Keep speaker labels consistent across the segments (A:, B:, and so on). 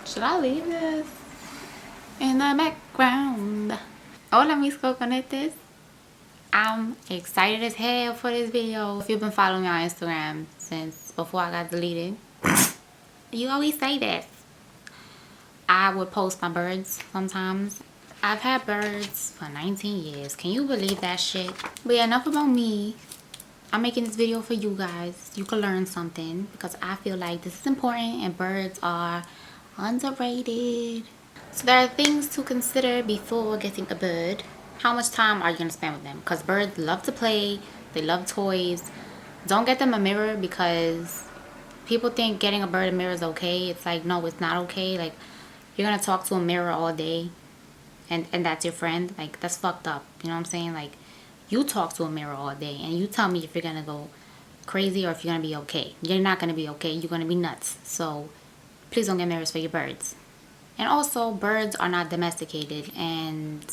A: Should I leave this in the background? Hola mis coconetes. I'm excited as hell for this video. If you've been following me on Instagram since before I got deleted, you always say this. I would post my birds sometimes. I've had birds for 19 years. Can you believe that shit? But yeah, enough about me. I'm making this video for you guys. You can learn something because I feel like this is important and birds are underrated. So there are things to consider before getting a bird. How much time are you going to spend with them? Because birds love to play. They love toys. Don't get them a mirror because people think getting a bird a mirror is okay. It's like, no, it's not okay. Like, you're going to talk to a mirror all day and that's your friend. Like, that's fucked up. You know what I'm saying? Like, you talk to a mirror all day and you tell me if you're going to go crazy or if you're going to be okay. You're not going to be okay. You're going to be nuts. So please don't get mirrors for your birds. And also, birds are not domesticated. And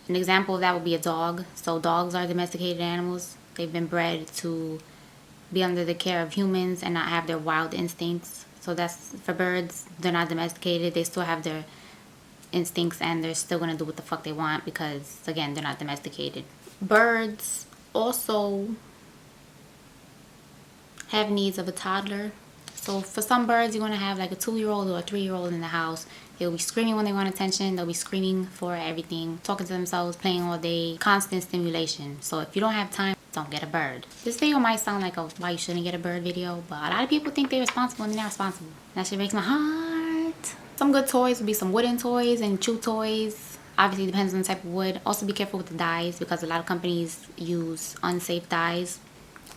A: an example of that would be a dog. So dogs are domesticated animals. They've been bred to be under the care of humans and not have their wild instincts. So that's for birds. They're not domesticated. They still have their instincts and they're still going to do what the fuck they want because, again, they're not domesticated. Birds also have needs of a toddler. So for some birds, you're going to have like a 2-year-old or a 3-year-old in the house. They'll be screaming when they want attention. They'll be screaming for everything, talking to themselves, playing all day, constant stimulation. So if you don't have time, don't get a bird. This video might sound like a why you shouldn't get a bird video, but a lot of people think they're responsible and they're not responsible. That shit breaks my heart. Some good toys would be some wooden toys and chew toys. Obviously, it depends on the type of wood. Also, be careful with the dyes because a lot of companies use unsafe dyes.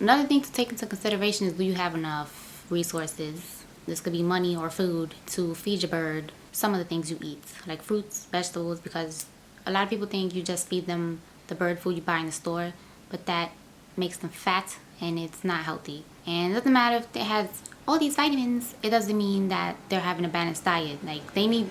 A: Another thing to take into consideration is, do you have enough resources? This could be money or food to feed your bird some of the things you eat, like fruits, vegetables, because a lot of people think you just feed them the bird food you buy in the store, but that makes them fat and it's not healthy. And it doesn't matter if it has all these vitamins, it doesn't mean that they're having a balanced diet. Like, they need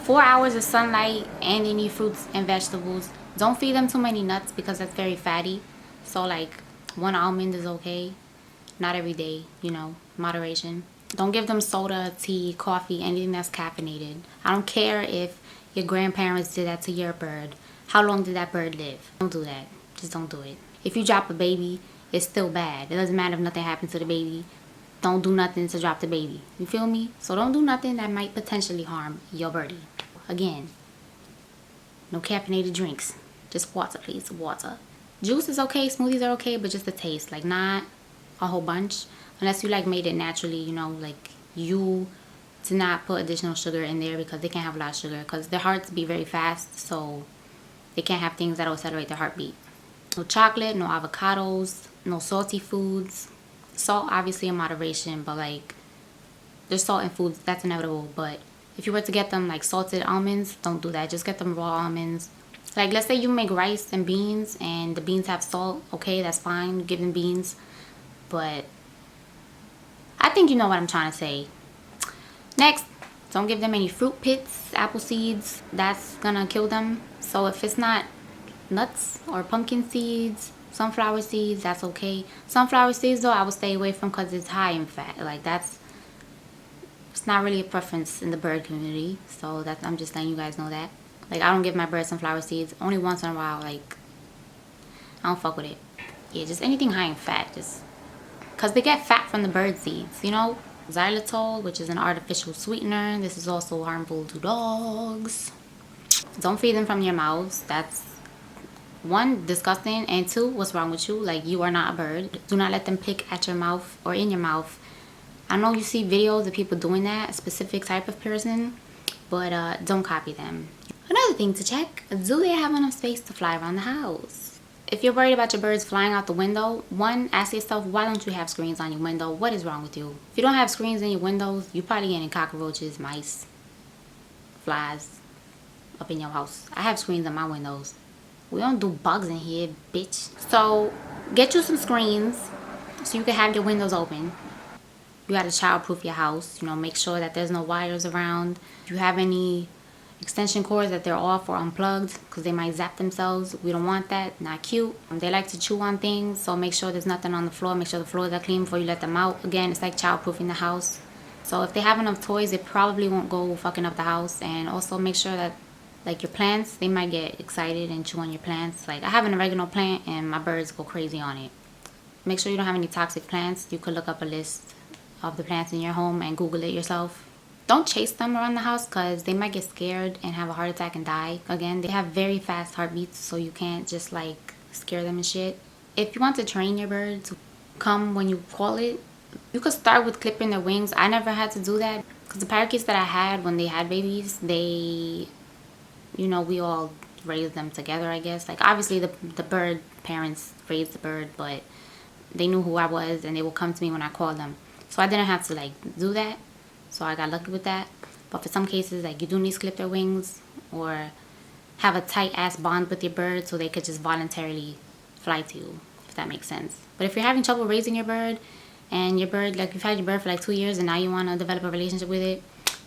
A: 4 hours of sunlight and they need fruits and vegetables. Don't feed them too many nuts because that's very fatty. So like 1 almond is okay. Not every day, you know, moderation. Don't give them soda, tea, coffee, anything that's caffeinated. I don't care if your grandparents did that to your bird. How long did that bird live? Don't do that. Just don't do it. If you drop a baby, it's still bad. It doesn't matter if nothing happens to the baby. Don't do nothing to drop the baby. You feel me? So don't do nothing that might potentially harm your birdie. Again, no caffeinated drinks. Just water, please. Water. Juice is okay. Smoothies are okay, but just the taste. Like, not a whole bunch. Unless you like made it naturally, you know, like you did not put additional sugar in there because they can't have a lot of sugar because their hearts beat very fast, so they can't have things that will accelerate their heartbeat. No chocolate, no avocados, no salty foods. Salt obviously in moderation, but like there's salt in foods, that's inevitable. But if you were to get them like salted almonds, don't do that. Just get them raw almonds. Like, let's say you make rice and beans and the beans have salt, okay, that's fine, give them beans. But I think you know what I'm trying to say. Next, don't give them any fruit pits, apple seeds. That's gonna kill them. So if it's not nuts or pumpkin seeds, sunflower seeds, that's okay. Sunflower seeds though, I would stay away from because it's high in fat. Like, it's not really a preference in the bird community. So I'm just letting you guys know that. Like, I don't give my birds sunflower seeds. Only once in a while. Like, I don't fuck with it. Yeah, just anything high in fat, just because they get fat from the bird seeds, you know? Xylitol, which is an artificial sweetener. This is also harmful to dogs. Don't feed them from your mouths. That's 1, disgusting, and 2, what's wrong with you? Like, you are not a bird. Do not let them pick at your mouth or in your mouth. I know you see videos of people doing that, a specific type of person, but don't copy them. Another thing to check, do they have enough space to fly around the house? If you're worried about your birds flying out the window, 1, ask yourself, why don't you have screens on your window? What is wrong with you? If you don't have screens in your windows, you're probably getting cockroaches, mice, flies up in your house. I have screens on my windows. We don't do bugs in here, bitch. So get you some screens so you can have your windows open. You gotta childproof your house. You know, make sure that there's no wires around. If you have any extension cords that they're off or unplugged because they might zap themselves. We don't want that. Not cute. They like to chew on things, so make sure there's nothing on the floor. Make sure the floors are clean before you let them out. Again, it's like childproofing the house. So if they have enough toys, it probably won't go fucking up the house. And also make sure that like your plants, they might get excited and chew on your plants. Like I have an oregano plant and my birds go crazy on it. Make sure you don't have any toxic plants. You could look up a list of the plants in your home and Google it yourself. Don't chase them around the house because they might get scared and have a heart attack and die. Again, they have very fast heartbeats, so you can't just like scare them and shit. If you want to train your bird to come when you call it, you could start with clipping their wings. I never had to do that because the parakeets that I had when they had babies, they, you know, we all raised them together, I guess. Like obviously the bird parents raised the bird, but they knew who I was and they would come to me when I called them. So I didn't have to like do that. So I got lucky with that. But for some cases, like you do need to clip their wings or have a tight ass bond with your bird so they could just voluntarily fly to you, if that makes sense. But if you're having trouble raising your bird and your bird, like you've had your bird for like 2 years and now you want to develop a relationship with it,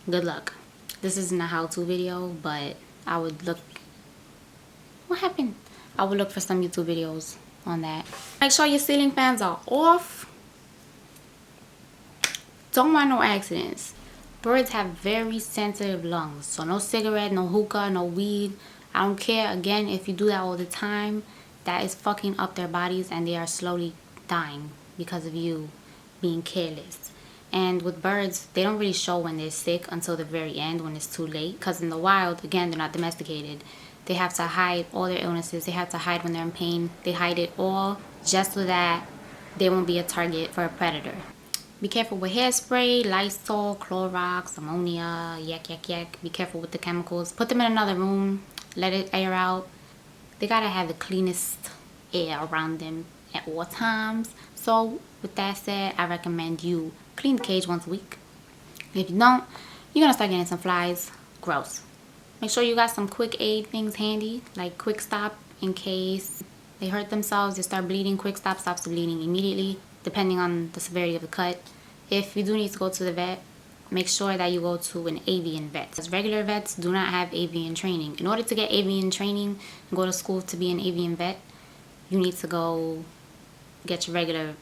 A: good luck. This isn't a how-to video, but I would look, what happened? I would look for some YouTube videos on that. Make sure your ceiling fans are off. Don't want no accidents. Birds have very sensitive lungs, so no cigarette, no hookah, no weed. I don't care. Again, if you do that all the time, that is fucking up their bodies and they are slowly dying because of you being careless. And with birds, they don't really show when they're sick until the very end, when it's too late. Because in the wild, again, they're not domesticated. They have to hide all their illnesses. They have to hide when they're in pain. They hide it all just so that they won't be a target for a predator. Be careful with hairspray, Lysol, Clorox, ammonia, yak, yak, yak. Be careful with the chemicals. Put them in another room. Let it air out. They gotta have the cleanest air around them at all times. So with that said, I recommend you clean the cage once a week. If you don't, you're gonna start getting some flies. Gross. Make sure you got some quick aid things handy, like Quick Stop in case they hurt themselves, they start bleeding. Quick Stop stops the bleeding immediately, depending on the severity of the cut. If you do need to go to the vet, make sure that you go to an avian vet. Because regular vets do not have avian training. In order to get avian training and go to school to be an avian vet, you need to go get your regular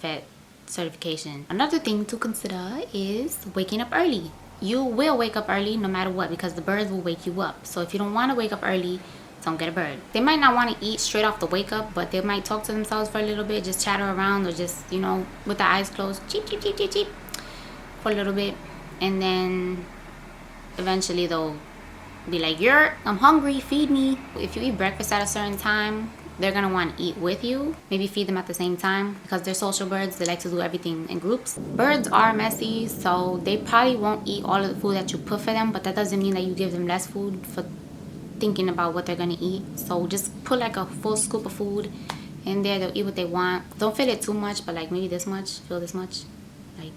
A: vet certification. Another thing to consider is waking up early. You will wake up early no matter what because the birds will wake you up. So if you don't want to wake up early, don't get a bird. They might not want to eat straight off the wake up, but they might talk to themselves for a little bit, just chatter around or just, you know, with the eyes closed, cheep, cheep, cheep, cheep, cheep, for a little bit. And then eventually they'll be like, I'm hungry, feed me. If you eat breakfast at a certain time, they're gonna want to eat with you. Maybe feed them at the same time because they're social birds. They like to do everything in groups. Birds are messy, so they probably won't eat all of the food that you put for them, but that doesn't mean that you give them less food for thinking about what they're gonna eat. So just put like a full scoop of food in there. They'll eat what they want. Don't fill it too much, but like maybe this much, fill this much, like,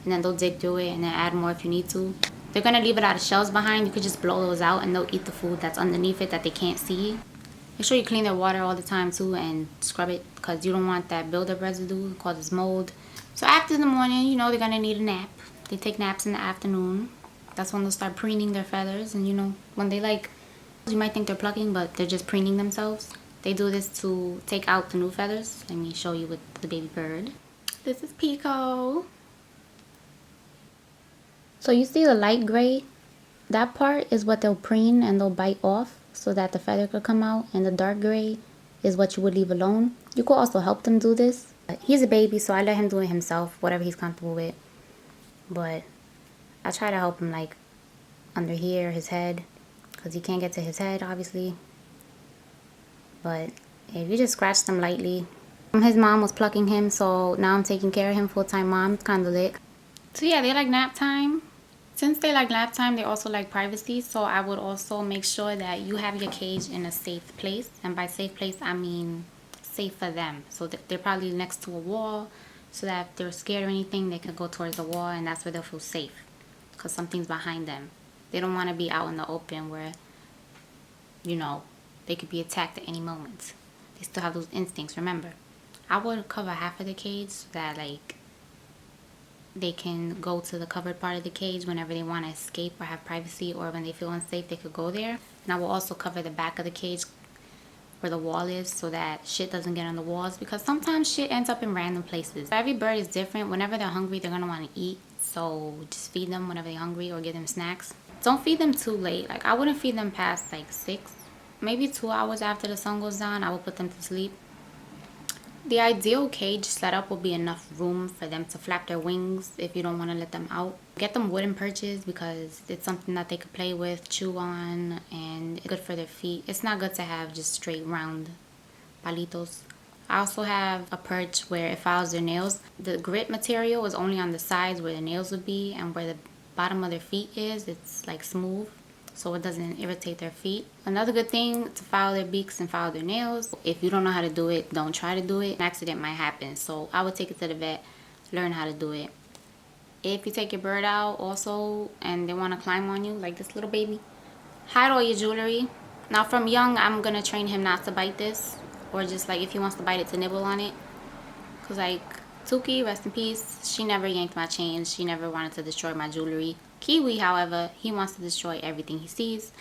A: and then they'll dig through it and then add more if you need to. They're gonna leave a lot of shells behind. You could just blow those out and they'll eat the food that's underneath it that they can't see. Make sure you clean their water all the time too and scrub it because you don't want that buildup residue, causes mold. So after the morning, you know they're gonna need a nap. They take naps in the afternoon. That's when they'll start preening their feathers. And you know, when they like, you might think they're plucking, but they're just preening themselves. They do this to take out the new feathers. Let me show you with the baby bird. This is Pico. So you see the light gray? That part is what they'll preen and they'll bite off so that the feather could come out. And the dark gray is what you would leave alone. You could also help them do this. He's a baby, so I let him do it himself, whatever he's comfortable with. But I try to help him like under here, his head, because he can't get to his head, obviously. But if you just scratch them lightly. His mom was plucking him, so now I'm taking care of him full-time mom. It's kind of lit. So yeah, they like nap time. Since they like nap time, they also like privacy. So I would also make sure that you have your cage in a safe place. And by safe place, I mean safe for them. So they're probably next to a wall so that if they're scared or anything, they can go towards the wall and that's where they'll feel safe because something's behind them. They don't want to be out in the open where, you know, they could be attacked at any moment. They still have those instincts, remember. I would cover half of the cage so that like they can go to the covered part of the cage whenever they want to escape or have privacy, or when they feel unsafe they could go there. And I will also cover the back of the cage where the wall is so that shit doesn't get on the walls, because sometimes shit ends up in random places. Every bird is different. Whenever they're hungry, they're gonna want to eat, so just feed them whenever they're hungry or give them snacks. Don't feed them too late. Like, I wouldn't feed them past like 6, maybe 2 hours after the sun goes down. I will put them to sleep. The ideal cage setup will be enough room for them to flap their wings if you don't want to let them out. Get them wooden perches because it's something that they could play with, chew on, and it's good for their feet. It's not good to have just straight round palitos. I also have a perch where it files their nails. The grit material is only on the sides where the nails would be, and where the bottom of their feet is, it's like smooth, so it doesn't irritate their feet. Another good thing to file their beaks and file their nails. If you don't know how to do it, don't try to do it. An accident might happen, so I would take it to the vet, learn how to do it. If you take your bird out also and they want to climb on you, like this little baby, hide all your jewelry. Now from young, I'm gonna train him not to bite this, or just like if he wants to bite it, to nibble on it. Cause like Tuki, rest in peace, she never yanked my chains. She never wanted to destroy my jewelry. Kiwi, however, he wants to destroy everything he sees.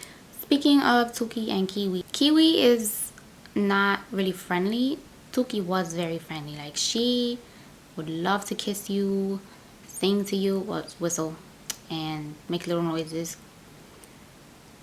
A: Speaking of Tuki and Kiwi, Kiwi is not really friendly. Tuki was very friendly. Like, she would love to kiss you, sing to you, or whistle, and make little noises.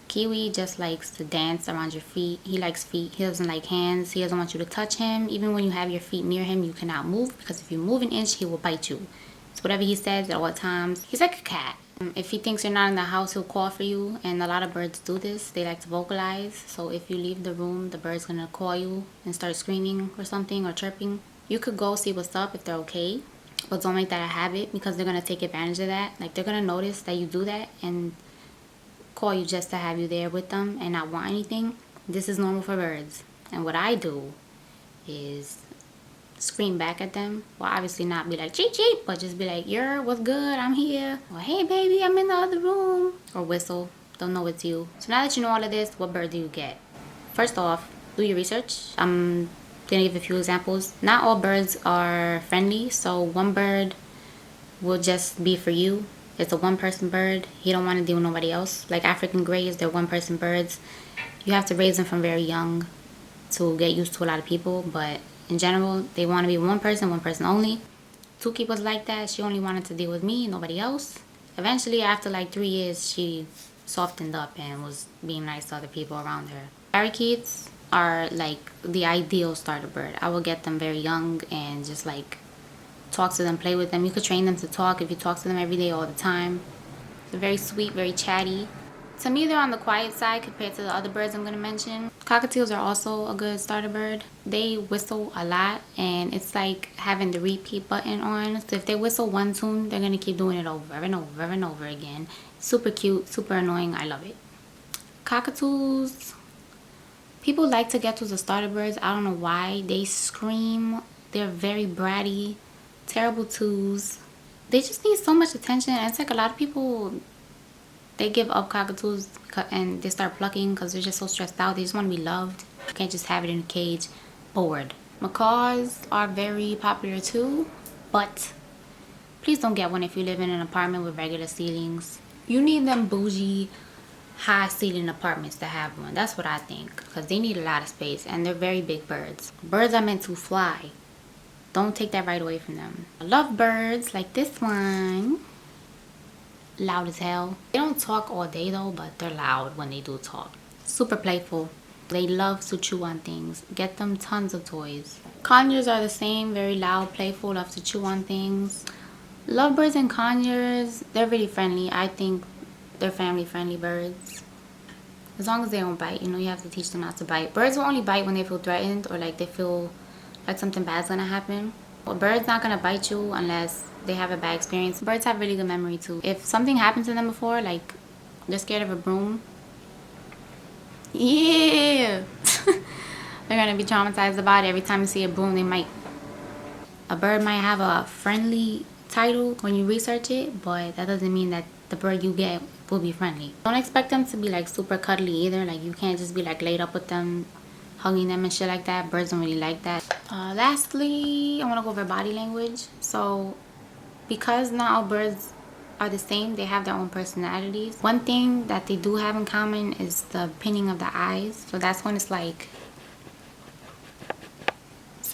A: Kiwi just likes to dance around your feet. He likes feet. He doesn't like hands. He doesn't want you to touch him. Even when you have your feet near him, you cannot move, because if you move an inch, he will bite you. So whatever he says at all times, he's like a cat. If he thinks you're not in the house, he'll call for you, and a lot of birds do this. They like to vocalize. So if you leave the room, the bird's gonna call you and start screaming or something, or chirping. You could go see what's up if they're okay, but don't make that a habit, because they're gonna take advantage of that. Like, they're gonna notice that you do that and call you just to have you there with them and not want anything. This is normal for birds. And what I do is scream back at them. Well, obviously not be like cheep cheep, but just be like, "You're what's good, I'm here," or "Hey baby, I'm in the other room," or whistle. They'll know it's you. So now that you know all of this, what bird do you get? First off, do your research. I'm gonna give a few examples. Not all birds are friendly, so one bird will just be for you. It's a one-person bird. He don't want to deal with nobody else. Like African greys, they're one-person birds. You have to raise them from very young to get used to a lot of people, but in general, they want to be one person only. Tuki was like that. She only wanted to deal with me, nobody else. Eventually, after like 3 years, she softened up and was being nice to other people around her. Parakeets are like the ideal starter bird. I will get them very young and just like talk to them, play with them. You could train them to talk if you talk to them every day, all the time. They're very sweet, very chatty. To me, they're on the quiet side compared to the other birds I'm going to mention. Cockatiels are also a good starter bird. They whistle a lot, and it's like having the repeat button on. So if they whistle one tune, they're going to keep doing it over and over and over again. Super cute, super annoying. I love it. Cockatoos, people like to get to the starter birds. I don't know why. They scream. They're very bratty. Terrible twos. They just need so much attention, and it's like a lot of people, they give up cockatoos and they start plucking because they're just so stressed out. They just want to be loved. You can't just have it in a cage. Bored. Macaws are very popular too, but please don't get one if you live in an apartment with regular ceilings. You need them bougie, high ceiling apartments to have one. That's what I think, because they need a lot of space, and they're very big birds. Birds are meant to fly. Don't take that right away from them. I love birds like this one. Loud as hell. They don't talk all day though, but they're loud when they do talk. Super playful. They love to chew on things. Get them tons of toys. Conures are the same. Very loud, playful, love to chew on things. Lovebirds and conures, they're really friendly. I think they're family friendly birds. As long as they don't bite. You know, you have to teach them not to bite. Birds will only bite when they feel threatened, or like they feel like something bad's gonna happen. A bird's not gonna bite you unless they have a bad experience. Birds have really good memory too. If something happened to them before, like they're scared of a broom, yeah, they're gonna be traumatized about it. Every time you see a broom, a bird might have a friendly title when you research it, but that doesn't mean that the bird you get will be friendly. Don't expect them to be like super cuddly either. Like, you can't just be like laid up with them, hugging them and shit like that. Birds don't really like that. Lastly, I want to go over body language. So because not all birds are the same, they have their own personalities. One thing that they do have in common is the pinning of the eyes. So that's when it's like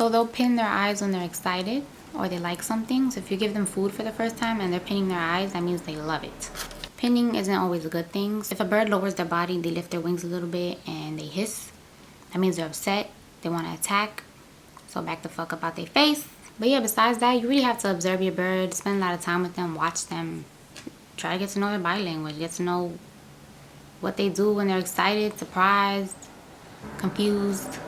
A: So they'll pin their eyes when they're excited or they like something. So if you give them food for the first time and they're pinning their eyes, that means they love it. Pinning isn't always a good thing. If a bird lowers their body, they lift their wings a little bit and they hiss, that means they're upset, they want to attack. So back the fuck up out their face. But yeah, besides that, you really have to observe your bird, spend a lot of time with them, watch them, try to get to know their body language, get to know what they do when they're excited, surprised, confused.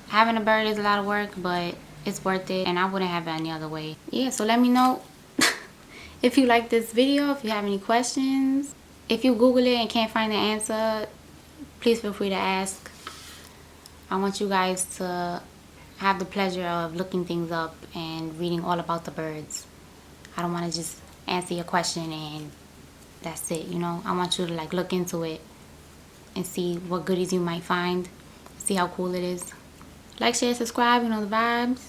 A: Having a bird is a lot of work, but it's worth it, and I wouldn't have it any other way. Yeah, so let me know if you like this video, if you have any questions. If you Google it and can't find the answer, please feel free to ask. I want you guys to have the pleasure of looking things up and reading all about the birds. I don't want to just answer your question and that's it, you know. I want you to like look into it and see what goodies you might find, see how cool it is. Like, share, subscribe, you know the vibes.